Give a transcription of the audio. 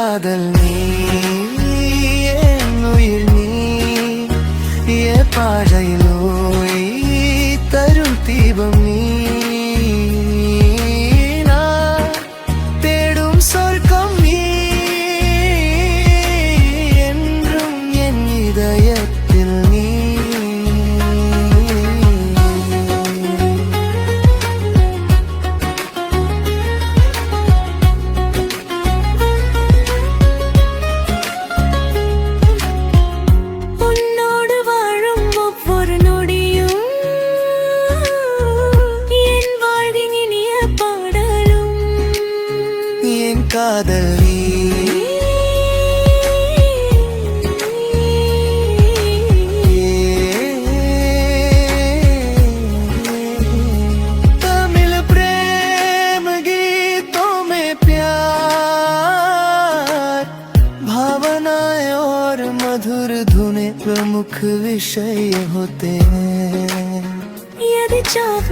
காதல் நீ, என் உயிர் நீ, என் பாதையில் ஒளி தரும் தீபம் நீ. நான் தேடும் சொர்க்கம் நீ, என்றும் என் இதயத்தில் நீ. காதல் நீ, तमिल प्रेम गीतों में प्यार, भावनाएं और मधुर धुनें प्रमुख विषय होते हैं. यदि चाह